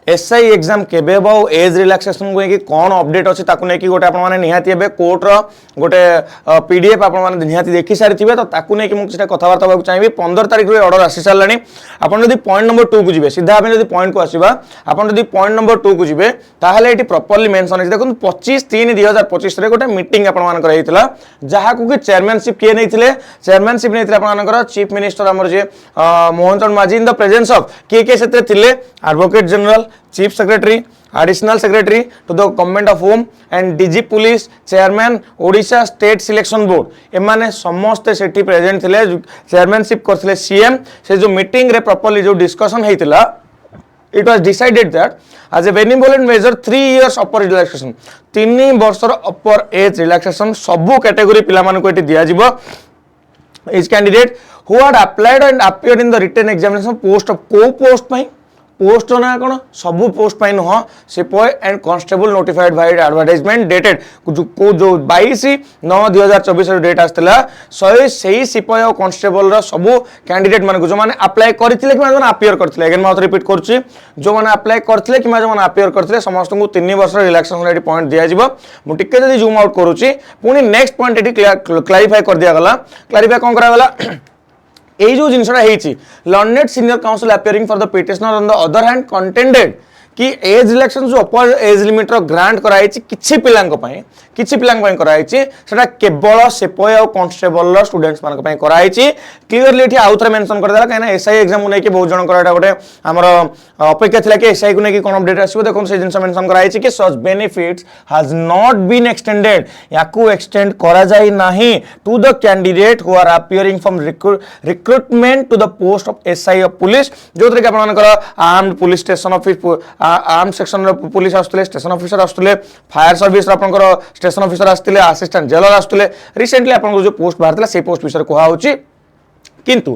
SI exam केबे बो age relaxation को लेके कौन अपडेट अछि ताकू नै कि गोटे आपण माने निहाती हेबे कोर्ट रो गोटे पीडीएफ आपण माने निहाती देखि सारि थिबे तो ताकू नै कि मु सेटा कथावार्ता होबा चाहिबी 15 तारिख रे ऑर्डर आसी सारलानी आपण जदी पॉइंट नंबर 2 को जिवे सीधा आपण जदी पॉइंट को आसीबा आपण जदी पॉइंट नंबर 2 को जिवे ताहाले एटी प्रॉपर्ली मेंशन अछि देखुन 25/3/2025 रे गोटे मीटिंग आपण मान कर हेतिला जहा को कि चेयरमैनशिप के नैथिले चेयरमैनशिप नैथिले आपण मान कर चीफ मिनिस्टर हमर जे मोहन चरण माझी इन द प्रेजेंस ऑफ के सेते थिले advocate general chief secretary additional secretary to the government of home and DG police chairman Odisha state selection board एमाने समस्त सेठी प्रेजेंट थिले चेयरमैनशिप करथिले सीएम से जो मीटिंग रे प्रॉपर्ली जो discussion हेतिला it was decided that as a benevolent measure 3 years upper relaxation 3 वर्षर upper age relaxation सबु category पिला मानको एटी दिया जिवो is candidate who had applied and appeared in the written examination post of को post पई post ना कोन सबु post पई न सिपाही and constable notified by advertisement dated को जो 22/9/2024 रे डेट आस्तला सही सिपाही और कांस्टेबल रो सबु कैंडिडेट माने जो माने अप्लाई करथिले कि माने अपीयर करथिले अगेन माउथ रिपीट करछि जो माने अप्लाई करथिले कि माने अपीयर करथिले समस्त को 3 वर्ष रिलैक्सेशन रेडी पॉइंट दिया जिवो मु टिके जदी जूम आउट करूछि पुनी नेक्स्ट पॉइंट एटी क्लैरिफाई कर दिया गला क्लैरिफाई कोन करा गला এই जो जिनसटा हेची learned senior council appearing for the petitioner on the other hand contended कि एज रिलैक्सेशन जो अपर एज लिमिट रो ग्रांट कराई छि किछि पिलांक पई कराई छि सेटा केवल सिपाही और कांस्टेबल रो स्टूडेंट्स मान पई कराई छि क्लियरली एठी आउथरे मेंशन कर देला काना एसआई एग्जाम नै कि बहुत जण कराटा गोटे हमर अपेक्षा थिला कि एसआई को नै कि कोन अपडेट आसीबो देखोन से जिनस मेंशन कराई छि कि such benefits has not been extended याकू एक्सटेंड करा जाई नाही to the candidate who are appearing from recruitment to the post of SI of police जोतरे कि आपन कर armed police station office arm section police आस्तले स्टेशन ऑफिसर आस्तले फायर सर्विस आपनकर स्टेशन ऑफिसर आस्तले असिस्टेंट जेलर आस्तले रिसेंटली आपन जो पोस्ट बाहरतला से पोस्ट विषय कोहा होची किंतु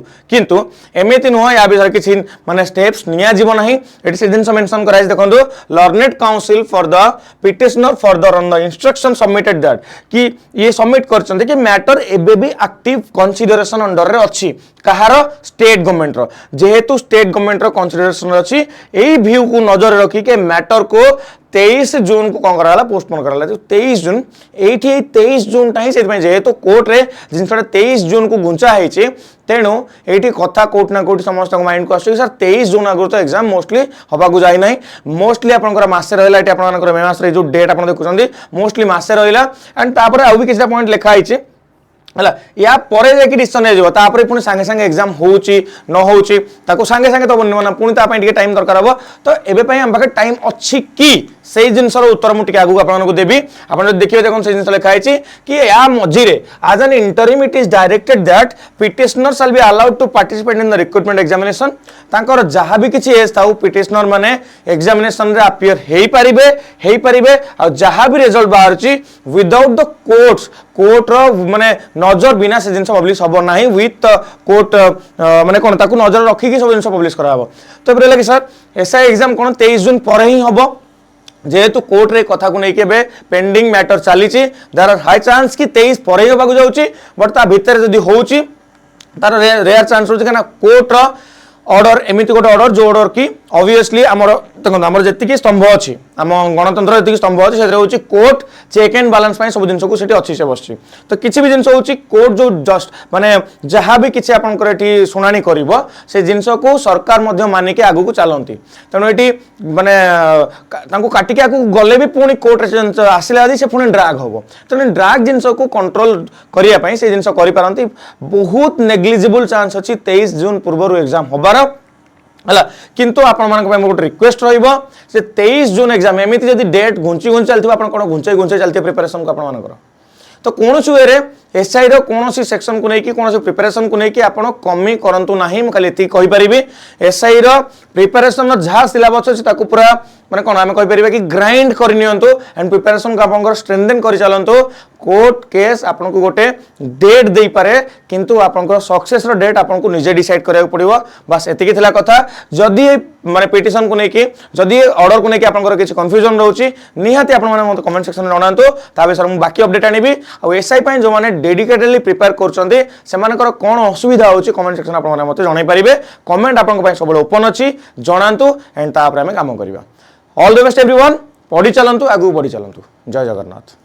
एमिति नुह या विषय किछि माने स्टेप्स निया जीव नाही एटी से जिंस मेंशन कराइ देखंतु learned council for the petitioner for on the instruction submitted that कि ये सबमिट करचंते कि मैटर एबे भी एक्टिव कंसीडरेशन अंडर रे अछि कहार स्टेट गवर्नमेंट रो जेहेतु स्टेट गवर्नमेंट रो कंसीडरेशन अछि एई व्यू को नजर रखी के मैटर को 23 जून को कौन कराला पोस्टपोन कराला 23 जून एठी 23 जून टाइम से जेहेतु कोर्ट रे जिनसटा 23 जून को गुंचा हेछि तेणु एठी कथा कोर्ट ना कोर्ट समस्त माइंड को आसि सर 23 जून आगु तो एग्जाम मोस्टली हबा को जाई नाही मोस्टली आपनकर मासे रहला एठी आपनकर मे मास रे जो डेट आपन देखुछंदी मोस्टली मासे रहला एंड तापर आउ भी किछटा पॉइंट लिखा हेछि हला या परे जे कि डिसीजन हे जबो तापर पुनी संगे संगे एग्जाम होउची न होउची ताको संगे संगे तो माने पुनी ता पई टाइम दरकार हबो तो एबे पई हम पाखे टाइम अछि की सेही जिनसर उत्तर मु टिके आगु आपन को देबी आपन देखियो देखन से जिनस लिखा हेछि कि या मझिरे as an interim it is directed that petitioner shall be allowed to participate in the recruitment examination तांकर जहां भी किछि एज ताऊ पिटिशनर माने एग्जामिनेशन रे अपियर हेई परिबे आ जहां भी रिजल्ट बाहरची विदाउट द कोर्ट रो माने नजर बिना से जिनस पब्लिश हबो नाही विथ कोर्ट माने कोन ताकू नजर रखी कि सब जिनस पब्लिश करा हबो तो बरे लागि सर एसआई एग्जाम कोन 23 जून पर ही हबो जेहेतु कोर्ट रे कथा को नै केबे पेंडिंग मैटर चली छि देयर आर हाई चांस कि 23 पर ही होबाकू जाउची बट ता भीतर जदी होउची तार रेयर चांस होची कना कोर्ट रो ऑर्डर एमिति गोटे ऑर्डर जो ऑर्डर की ऑब्वियसली हमर देखो हमर जति की स्तंभ अछि हम गणतंत्र जति की स्तंभ अछि सेरे होची कोर्ट चेक एंड बैलेंस पई सब जिंस को सेठी अछि से बसछि तो किछि भी जिंस होची कोर्ट जो जस्ट माने जहां भी किछि आपन कर एठी सुनानी करिवो से जिंस को सरकार मध्य माने के आगु को चालंती तनो एठी माने तांको काटी के आगु गले भी पुनी कोर्ट रे आसिला आदि से पुनी ड्रैग होबो तनो ड्रैग जिंस को कंट्रोल करिया पई से जिंस करि पारंती बहुत नेग्लिजिबल चांस अछि 23 जून पूर्व एग्जाम होबार हला किंतु आपण मान को गोटे रिक्वेस्ट रहिबो से 23 जून एग्जाम एमिति जदी डेट घुंची चलथिबो आपण कोन घुंचे चलथि प्रिपरेशन को आपण मान कर तो कोनोसी वे रे एसआई रो कोनोसी सेक्शन को नै कि कोनोसी प्रिपरेशन को नै कि आपण कमी करंतु नाही म खाली एति कहि परिबी एसआई रो प्रिपरेशन रो जहा सिलेबस अछि ताकू पूरा माने कौन आम कहीपर कि ग्राइंड करनी एंड प्रिपेरेसन को आप स्ट्रेंथेन कर चलतु कोर्ट केस आपको गोटे डेट दे पारे किंतु आपंकर सक्सेस डेट आपको निजे डिसाइड करा पड़ो बस एति कथा जदि माने पिटिशन को लेकिन जदि ऑर्डर को लेकिन आपंकर किसी कंफ्यूजन रोचे निहाती आप कमेंट सेक्शन में जनातु ता विषय में बाकी अपडेट आनी और एसआई जो मैंने डेडिकेटेडली प्रिपेयर कर कौन असुविधा होची कमेंट सेक्शन आप मत जन पारे कमेंट आप सब ओपन अच्छी जनातु एंड तापर आम काम करवा ऑल द बेस्ट एवरीवन पढ़ी चलतु आगू बढ़ी चलतु जय जगन्नाथ।